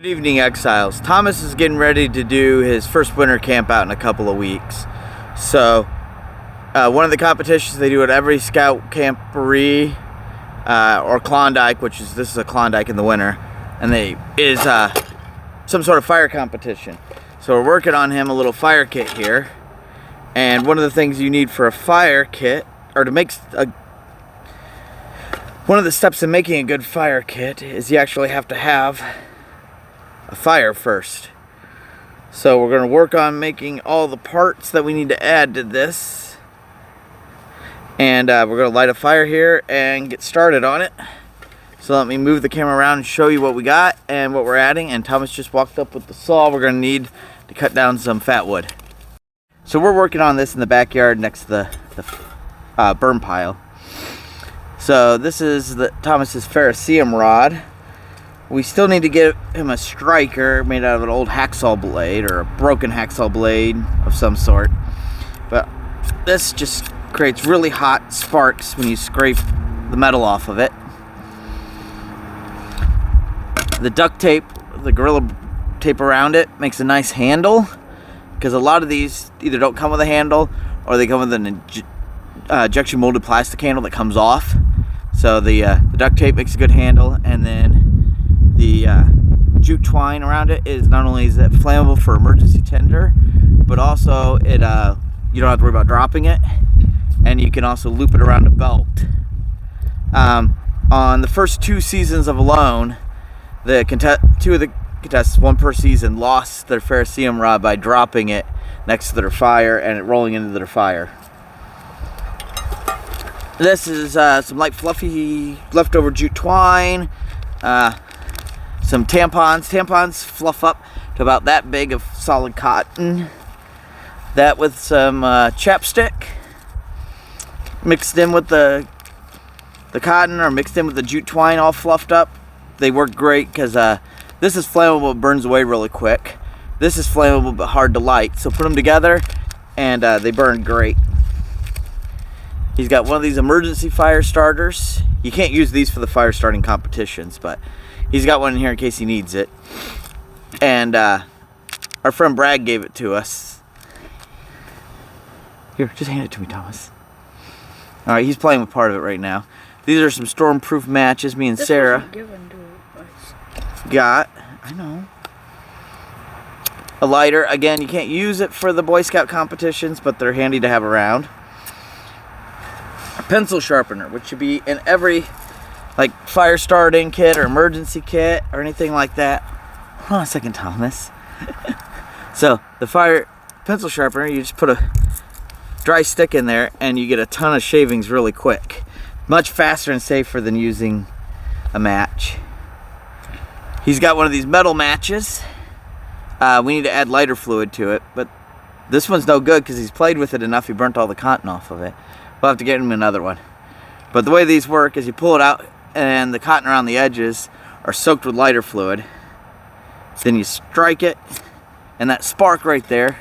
Good evening, Exiles. Thomas is getting ready to do his first winter camp out in a couple of weeks. So, one of the competitions they do at every scout camporee or Klondike, this is a Klondike in the winter, and is some sort of fire competition. So we're working on him a little fire kit here, and one of the things you need for a fire kit, or to make one of the steps in making a good fire kit, is you actually have to have a fire first. So we're going to work on making all the parts that we need to add to this, and we're going to light a fire here and get started on it. So let me move the camera around and show you what we got and what we're adding. And Thomas just walked up with the saw we're going to need to cut down some fat wood. So we're working on this in the backyard next to the burn pile. So this is Thomas's Ferrocerium rod. We still need to get him a striker made out of an old hacksaw blade or a broken hacksaw blade of some sort. But this just creates really hot sparks when you scrape the metal off of it. The duct tape, the Gorilla tape around it, makes a nice handle, because a lot of these either don't come with a handle or they come with an injection molded plastic handle that comes off. So the duct tape makes a good handle, and then the jute twine around it is not only is it flammable for emergency tender, but also it you don't have to worry about dropping it, and you can also loop it around a belt. On the first 2 seasons of Alone, two of the contestants, one per season, lost their Ferrocerium rod by dropping it next to their fire and it rolling into their fire. This is some light fluffy leftover jute twine, some tampons. Tampons fluff up to about that big of solid cotton. That with some chapstick mixed in with the cotton, or mixed in with the jute twine, all fluffed up. They work great because this is flammable, it burns away really quick. This is flammable but hard to light. So put them together and they burn great. He's got one of these emergency fire starters. You can't use these for the fire starting competitions, but he's got one in here in case he needs it. And our friend Brad gave it to us. Here, just hand it to me, Thomas. All right, he's playing with part of it right now. These are some stormproof matches me and Sarah got. I know. A lighter. Again, you can't use it for the Boy Scout competitions, but they're handy to have around. A pencil sharpener, which should be in every fire starting kit or emergency kit or anything like that. Hold on a second, Thomas. So the fire pencil sharpener, you just put a dry stick in there and you get a ton of shavings really quick. Much faster and safer than using a match. He's got one of these metal matches. We need to add lighter fluid to it, but this one's no good because he's played with it enough he burnt all the cotton off of it. We'll have to get him another one. But the way these work is you pull it out and the cotton around the edges are soaked with lighter fluid. Then you strike it, and that spark right there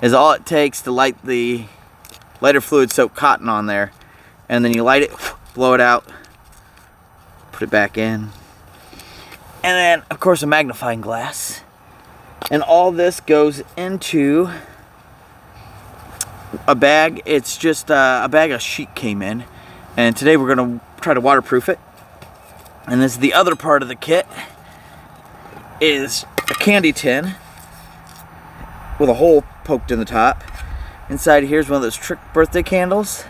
is all it takes to light the lighter fluid soaked cotton on there. And then you light it, blow it out, put it back in. And then, of course, a magnifying glass. And all this goes into a bag. It's just a bag of sheet came in. And today we're going to try to waterproof it. And this is the other part of the kit. Is a candy tin with a hole poked in the top. Inside here's one of those trick birthday candles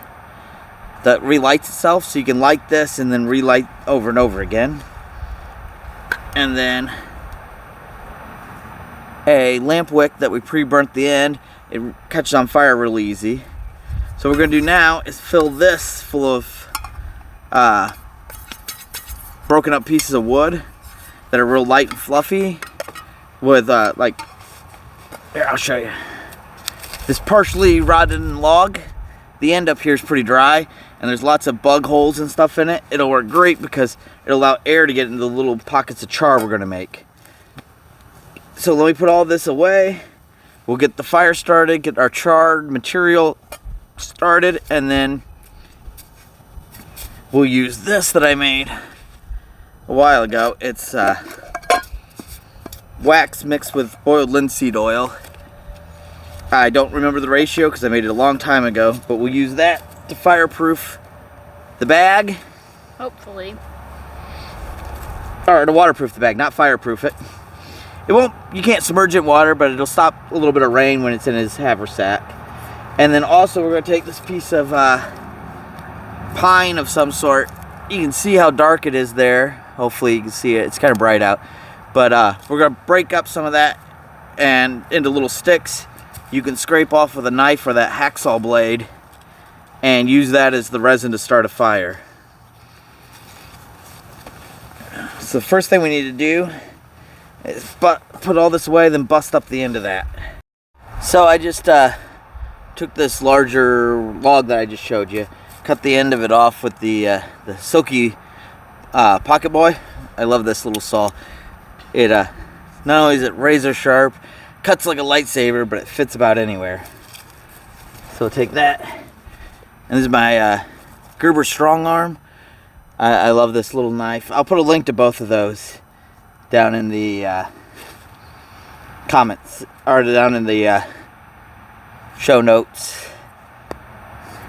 that relights itself, so you can light this and then relight over and over again. And then a lamp wick that we pre-burnt the end. It catches on fire really easy. So what we're going to do now is fill this full of broken up pieces of wood that are real light and fluffy with here, I'll show you. This partially rotted log. The end up here is pretty dry, and there's lots of bug holes and stuff in it. It'll work great because it'll allow air to get into the little pockets of char we're going to make. So let me put all this away. We'll get the fire started, get our charred material started, and then we'll use this that I made a while ago. It's wax mixed with boiled linseed oil. I don't remember the ratio because I made it a long time ago, but we'll use that to fireproof the bag. Hopefully. Or to waterproof the bag, not fireproof it. It won't, you can't submerge it in water, but it'll stop a little bit of rain when it's in his haversack. And then also we're going to take this piece of pine of some sort. You can see how dark it is there. Hopefully you can see it. It's kind of bright out. But we're going to break up some of that and into little sticks. You can scrape off with a knife or that hacksaw blade and use that as the resin to start a fire. So the first thing we need to do is put all this away, then bust up the end of that. So I just took this larger log that I just showed you, cut the end of it off with the Silky Pocket Boy. I love this little saw. It not only is it razor sharp, cuts like a lightsaber, but it fits about anywhere. So I'll take that. And this is my Gerber Strong Arm. I love this little knife. I'll put a link to both of those down in the comments, or down in the show notes.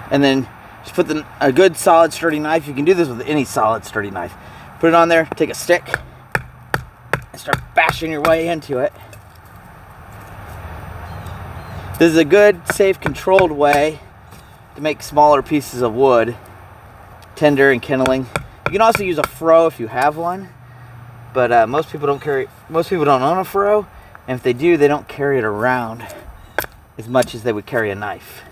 And then just put a good solid sturdy knife. You can do this with any solid sturdy knife. Put it on there, take a stick, and start bashing your way into it. This is a good, safe, controlled way to make smaller pieces of wood tender and kindling. You can also use a froe if you have one, but most people don't own a froe, and if they do, they don't carry it around as much as they would carry a knife.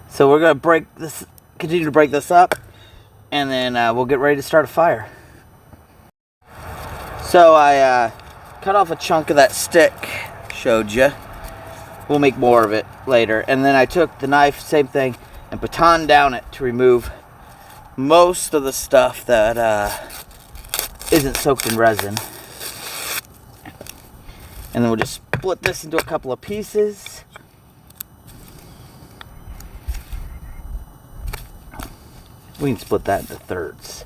So we're gonna continue to break this up, and then we'll get ready to start a fire. So I cut off a chunk of that stick, showed you. We'll make more of it later. And then I took the knife, same thing, and batoned down it to remove most of the stuff that isn't soaked in resin. And then we'll just split this into a couple of pieces. We can split that into thirds.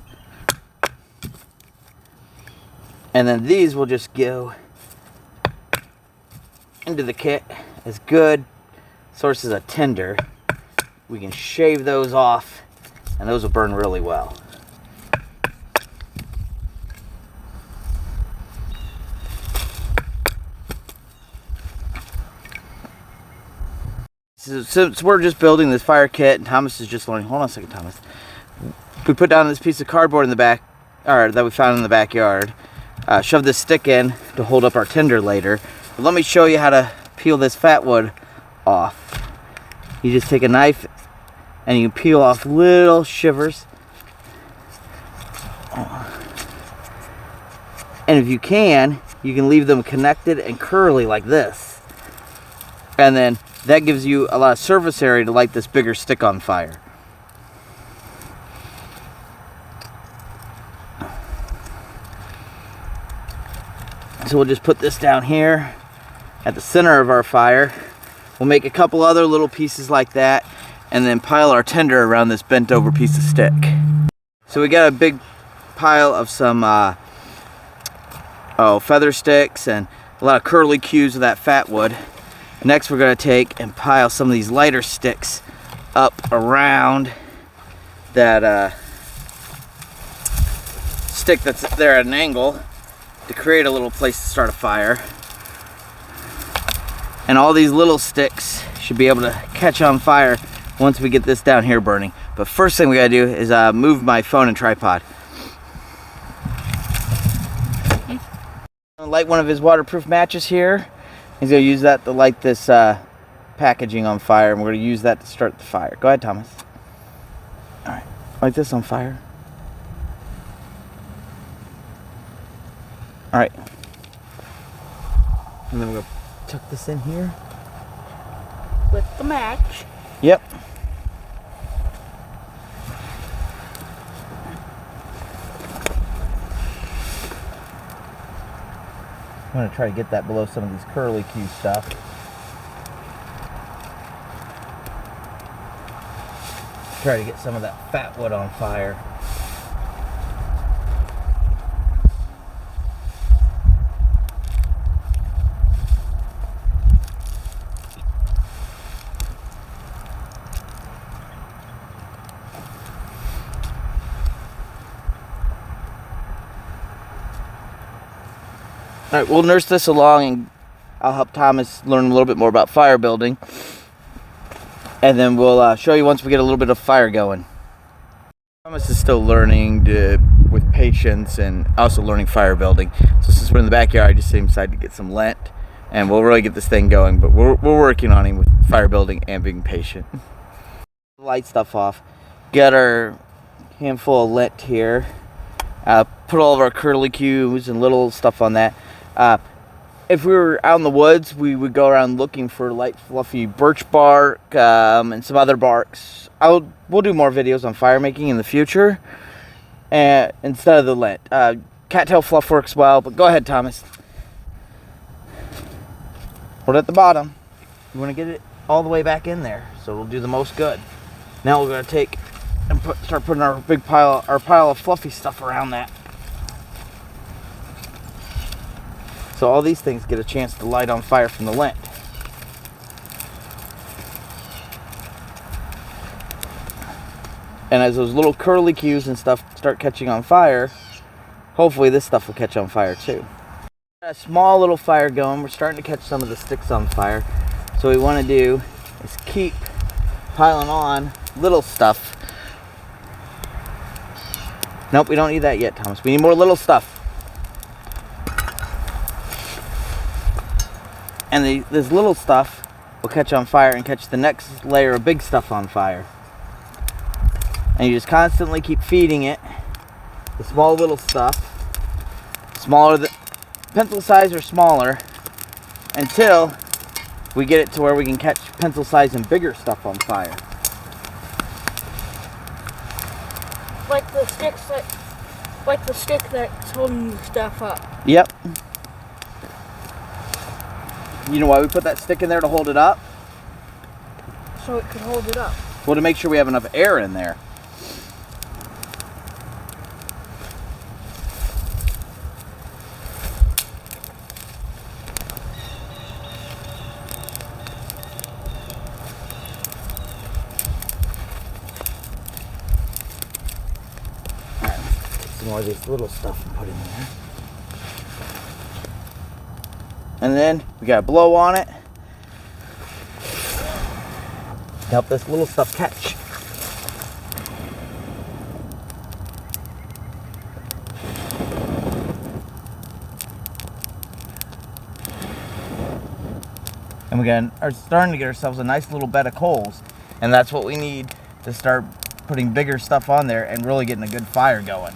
And then these will just go into the kit as good sources of tinder. We can shave those off, and those will burn really well. So since we're just building this fire kit, and Thomas is just learning. Hold on a second, Thomas. We put down this piece of cardboard in the back, or that we found in the backyard. Shove this stick in to hold up our tinder later. But let me show you how to peel this fat wood off. You just take a knife and you peel off little shivers. And if you can leave them connected and curly like this. And then that gives you a lot of surface area to light this bigger stick on fire. So we'll just put this down here at the center of our fire. We'll make a couple other little pieces like that, and then pile our tinder around this bent over piece of stick. So we got a big pile of some feather sticks and a lot of curly cues of that fat wood. Next we're going to take and pile some of these lighter sticks up around that stick that's there at an angle to create a little place to start a fire. And all these little sticks should be able to catch on fire once we get this down here burning. But first thing we gotta do is move my phone and tripod. Light one of his waterproof matches here. He's gonna use that to light this packaging on fire, and we're gonna use that to start the fire. Go ahead, Thomas. All right, light this on fire. All right. And then we're gonna tuck this in here. With the match. Yep. I'm gonna try to get that below some of these curly Q stuff. Try to get some of that fat wood on fire. All right, we'll nurse this along, and I'll help Thomas learn a little bit more about fire building. And then we'll show you once we get a little bit of fire going. Thomas is still learning with patience and also learning fire building. So since we're in the backyard, I just decided to get some lint, and we'll really get this thing going. But we're working on him with fire building and being patient. Light stuff off. Get our handful of lint here. Put all of our curlicues and little stuff on that. If we were out in the woods, we would go around looking for light, fluffy birch bark and some other barks. We'll do more videos on fire making in the future, instead of the lint. Cattail fluff works well, but go ahead, Thomas. Hold it at the bottom. You want to get it all the way back in there, so we'll do the most good. Now we're going to take and start putting our pile of fluffy stuff around that. So all these things get a chance to light on fire from the lint. And as those little curlicues and stuff start catching on fire, hopefully this stuff will catch on fire too. A small little fire going. We're starting to catch some of the sticks on fire. So what we want to do is keep piling on little stuff. Nope, we don't need that yet, Thomas. We need more little stuff. And this little stuff will catch on fire and catch the next layer of big stuff on fire. And you just constantly keep feeding it the small little stuff, pencil size or smaller, until we get it to where we can catch pencil size and bigger stuff on fire. Like the stick that's holding the stuff up. Yep. You know why we put that stick in there to hold it up? So it could hold it up. Well, to make sure we have enough air in there. Alright, some more of this little stuff and put in there. And then we gotta blow on it to help this little stuff catch. And we are starting to get ourselves a nice little bed of coals, and that's what we need to start putting bigger stuff on there and really getting a good fire going.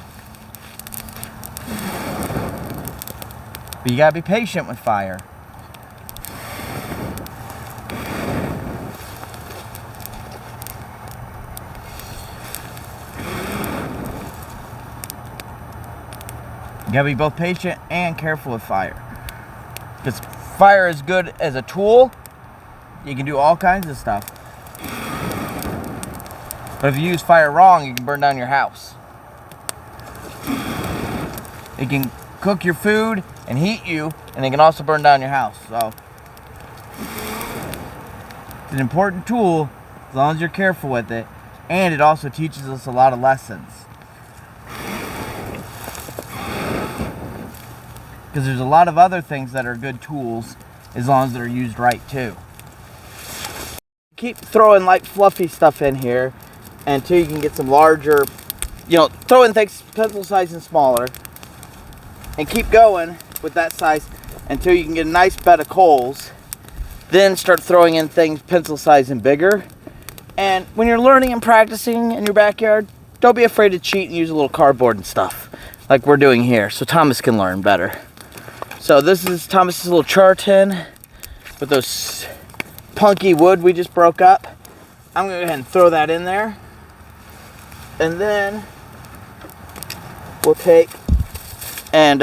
But you gotta be patient with fire. You gotta be both patient and careful with fire. Because fire is good as a tool. You can do all kinds of stuff. But if you use fire wrong, you can burn down your house. It can cook your food and heat you, and it can also burn down your house. So it's an important tool as long as you're careful with it, and it also teaches us a lot of lessons. Because there's a lot of other things that are good tools as long as they're used right too. Keep throwing light fluffy stuff in here until you can get some larger, throw in things pencil size and smaller, and keep going with that size until you can get a nice bed of coals. Then start throwing in things pencil size and bigger. And when you're learning and practicing in your backyard, don't be afraid to cheat and use a little cardboard and stuff like we're doing here, so Thomas can learn better. So this is Thomas's little char tin with those punky wood we just broke up. I'm gonna go ahead and throw that in there, and then we'll take and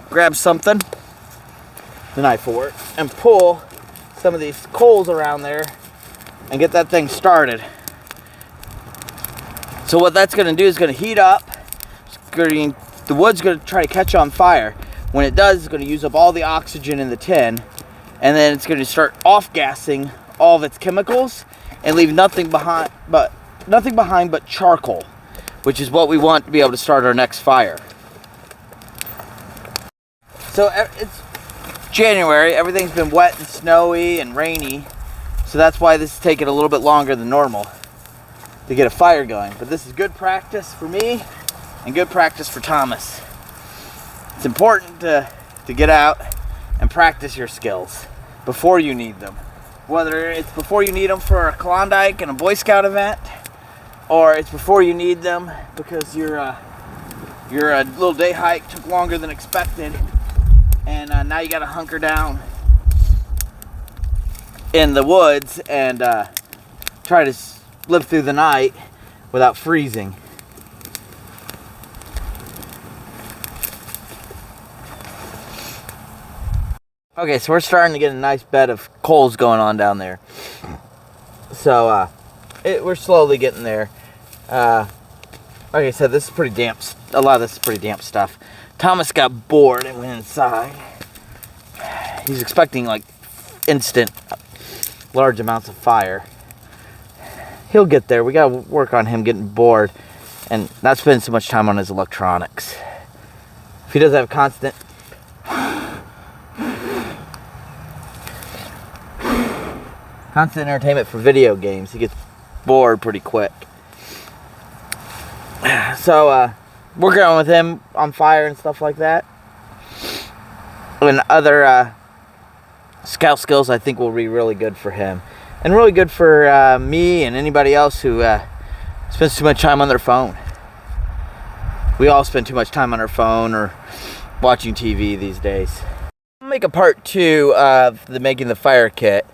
grab something, the knife for it, and pull some of these coals around there and get that thing started. So what that's going to do is going to heat up. The wood's going to try to catch on fire. When it does, it's going to use up all the oxygen in the tin, and then it's going to start off-gassing all of its chemicals and leave nothing behind but charcoal, which is what we want to be able to start our next fire. So January. Everything's been wet and snowy and rainy, so that's why this is taking a little bit longer than normal to get a fire going. But this is good practice for me and good practice for Thomas. It's important to get out and practice your skills before you need them. Whether it's before you need them for a Klondike and a Boy Scout event, or it's before you need them because your little day hike took longer than expected, and now you got to hunker down in the woods and try to live through the night without freezing. Okay, so we're starting to get a nice bed of coals going on down there. So we're slowly getting there. Like I said, this is pretty damp. A lot of this is pretty damp stuff. Thomas got bored and went inside. He's expecting like instant large amounts of fire. He'll get there. We gotta work on him getting bored and not spending so much time on his electronics. If he doesn't have constant entertainment for video games, he gets bored pretty quick. So we're going with him on fire and stuff like that. And other scout skills I think will be really good for him. And really good for me and anybody else who spends too much time on their phone. We all spend too much time on our phone or watching TV these days. I'll make a part 2 of making the fire kit.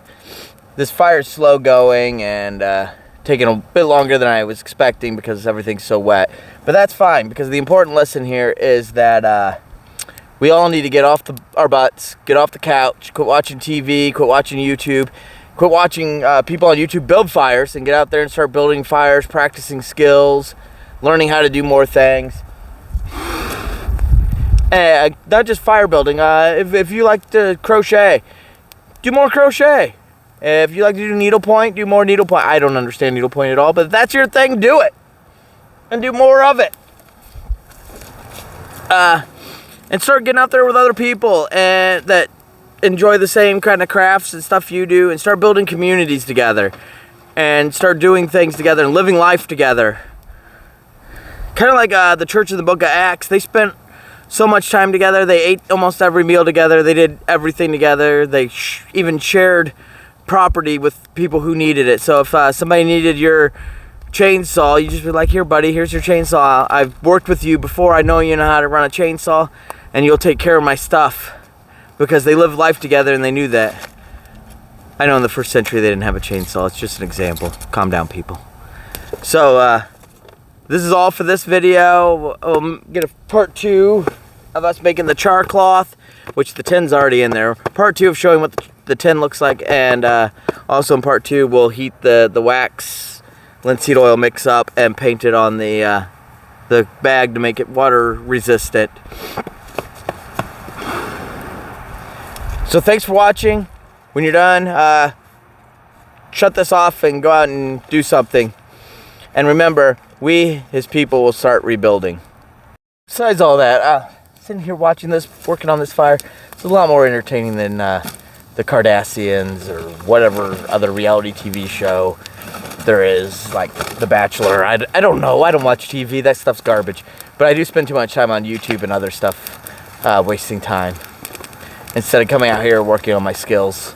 This fire is slow going and taking a bit longer than I was expecting because everything's so wet. But that's fine, because the important lesson here is that we all need to get off our butts, get off the couch, quit watching TV, quit watching YouTube, quit watching people on YouTube build fires, and get out there and start building fires, practicing skills, learning how to do more things. Not just fire building. If you like to crochet, do more crochet. If you like to do needlepoint, do more needlepoint. I don't understand needlepoint at all, but if that's your thing, do it. And do more of it. And start getting out there with other people and that enjoy the same kind of crafts and stuff you do, and start building communities together. And start doing things together and living life together. Kind of like the church in the book of Acts. They spent so much time together. They ate almost every meal together. They did everything together. They even shared property with people who needed it. So if somebody needed your chainsaw, you just be like, here buddy, here's your chainsaw. I've worked with you before. I know you know how to run a chainsaw, and you'll take care of my stuff. Because they lived life together and they knew that. I know in the first century they didn't have a chainsaw. It's just an example. Calm down, people. So this is all for this video. We'll get a part 2 of us making the char cloth, which the tin's already in there. Part 2 of showing what the tin looks like, and also in part 2 we'll heat the wax linseed oil mix up and paint it on the bag to make it water resistant. So thanks for watching. When you're done, shut this off and go out and do something. And remember, we, his people, will start rebuilding. Besides all that, sitting here watching this, working on this fire, it's a lot more entertaining than the Kardashians or whatever other reality TV show there is, like The Bachelor. I don't know. I don't watch TV. That stuff's garbage. But I do spend too much time on YouTube and other stuff, wasting time, instead of coming out here working on my skills.